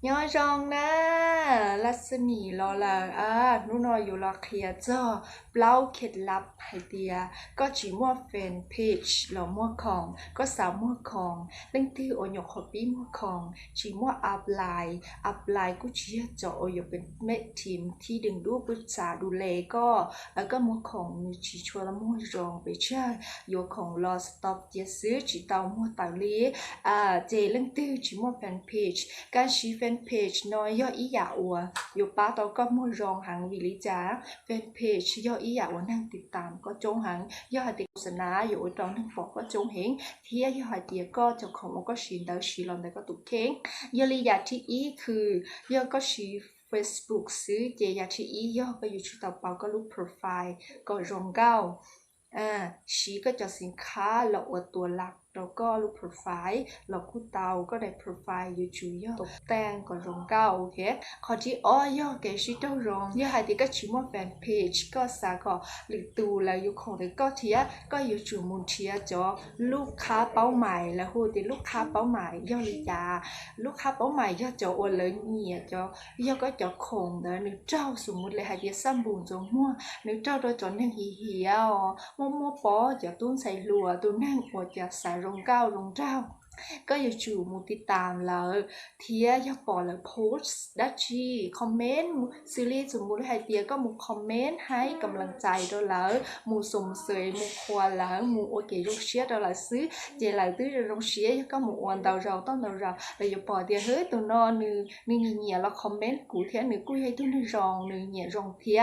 ย้อยจองนะรัศมีรอละนู่นนอยอยู่รอเคลียร์จ้อเปล่าเคล็ดลับไอเดียก็จีมั่วเฟนเพจหล่อมั่วของก็สาวมั่วของเล่นที่โอโยคอปี้มั่วของจีมั่วอัพไลน์กูเชียจ่อโอโยเป็นเมทีมที่ดึงดูปรึกษาดูแลก็แล้วก็มั่วของมีชีชัวละมั่วรองไปเชื่อโยของรอสต็อปเยซื้อจีเตามั่วตาลีเจเล่นที่จีมั่วแฟนเพจการชีแฟนเพจน้อยย่ออีหยาอัวอยู่ป้าตอก็มั่วรองหังวิลิจ้าแฟนเพจย่ออีหยาอัวนั่งติดตามก็จงหังย่อหาติโฆษณาอยู่ตอนนั่งบอกก็จงเห็นเทียย่อหาเดียก็เจ้าของก็ชินดาวชีลอนแต่ก็ตุกเข่งย่อลียาที่อีคือย่อก็ชี Facebook ซื้อเจยาที่อีย่อก็อยู่ชุดต่อเปาก็รูปโปรไฟล์ก็รองเก้าชีก็จะสินค้าเราอวดตัวหลักแล้วก็รูปโปรไฟล์เราคู่เตาก็ได้โปรไฟล์อยู่ชูย่อตกแต่งก็รองเก้าโอเคขอที่ย่อแกชิเต้ารองย่อหายที่ก็ชิมว่าแฟนเพจก็สาก็หรือตูแล้วอยู่ของแต่ก็เทียก็อยู่ชูมุนเทียจอลูกค้าเป้าหมายแล้วหูที่ลูกค้าเป้าหมายย่อลิยาลูกค้าเป้าหมายย่อจออวดเลยเนี่ยจอย่อก็จอคงเด้อนึกเจ้าสมมุติเลยหายที่ซ้ำบุญจงมั่วนึกเจ้าโดยจนนั่งเหี่ยวมั่วปอจะตุ้นใส่ลัวตุ้นนั่งอวดจะใส่รองเก้ารองเจ้าก็อยู่จู่มูติดตามแล้วเทียอยากปอแล้วโพสต์ดัชชีคอมเมนต์ซีรีส์สมมุติให้เตียก็มูคอมเมนต์ให้กำลังใจด้วยแล้วมูสมเสยมูควาแล้วมูโอเคลูกเชียร์ด้วยแล้วซื้อเจหลายตื้อลงเชียร์ก็มูอวนดาวเราต้องดาวเราแล้วอย่าปอเตียเฮ้ยตัวนอนนึงเงียแล้วคอมเมนต์กูเทียนึงกูให้ตุ้นรองนึงเงียรองเทีย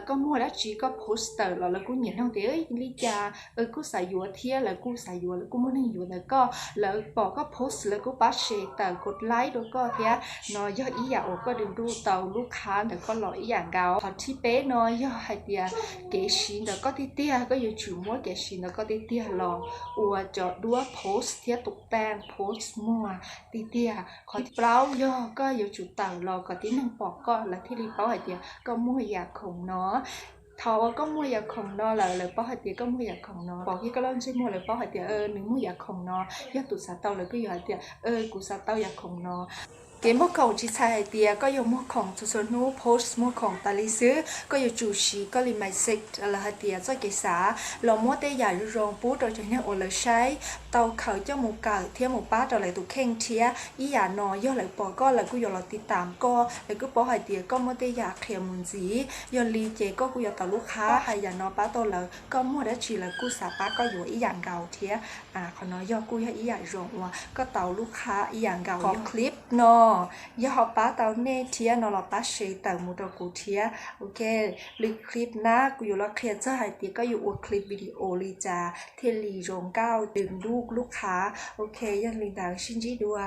ก็มัวดัชชีก็โพสต์แล้วกูเงียน้องเตียลิจากูใส่ยัวเทียแล้วกูใส่ยัวแล้วกูไม่ได้ยัวแล้วก็แล้วปอก็โพสต์แล้วก็ปัชเชแต่กดไลค์แล้วก็เทียน้อยย่ออีอย่างก็ดึงดูเตาลูกค้าแล้วก็หล่ออีอย่างเกาพอที่เป๊ะน้อยย่อให้เตียเกชินแล้วก็เตี้ยก็อยู่จู่มัวเกชินแล้วก็เตี้ยรออัวจอดด้วยโพสต์เทียตกแต่งโพสต์มัวเตี้ยขอที่เปล่าย่อก็อยู่จู่เต่ารอก็ที่นั่งปอกก็แล้วที่รีเป้าให้เตียก็มัวอยากคงเนาะทอก็มัวอยากของนอเลยป้อหายเตียก็มัวอยากของนอบอกที่ก็เริ่มใช่มัวเลยป้อหายเตียหนึ่งมัวอยากของนอยากตุสาเตาเลยก็อยากเตียกูสาเตาอยากของนอเกมมั่วของจิตใจเตียก็อยู่มั่วของจุดนู้โพสต์มั่วของตาลิซื้อก็อยู่จูชีก็ลิไม่เซ็กอะไรหายเตียจะเกษาเรามั่วเตยอยากรองปูโดยเฉพาะโอเลยใช้เตาเขาเจ้าหมูกาเทียหมูป้าต่อเลยตุเข่งเทียอีหยานอย่อเลยปอก็เลยกูอยากเราติดตามก็เลยกูป้อหายเตียก็มั่วเตยอยากเคลียร์มุนจียอลีเจก็กูอยากต่อลูกค้าหายหยานป้าต่อเลยก็มั่วได้ชีเลยกูสาป้าก็อยู่อีหยานเก่าเทียขอน้อยย่อกูให้อีหยานรองว่าก็เตาลูกค้าอีหยานเก่าขอคลิปเนาะย่อป้าเตาเน่เทียนอเราป้าเชยแต่มูดกูเทียโอเคหรือคลิปนะกูอยู่แล้วเคลียร์เจ้าหายเตียก็อยู่อวดคลิปวิดีโอลีจาเทลีโรงเก้าดึงลูกค้าโอเคยันลินดาชินจีดัว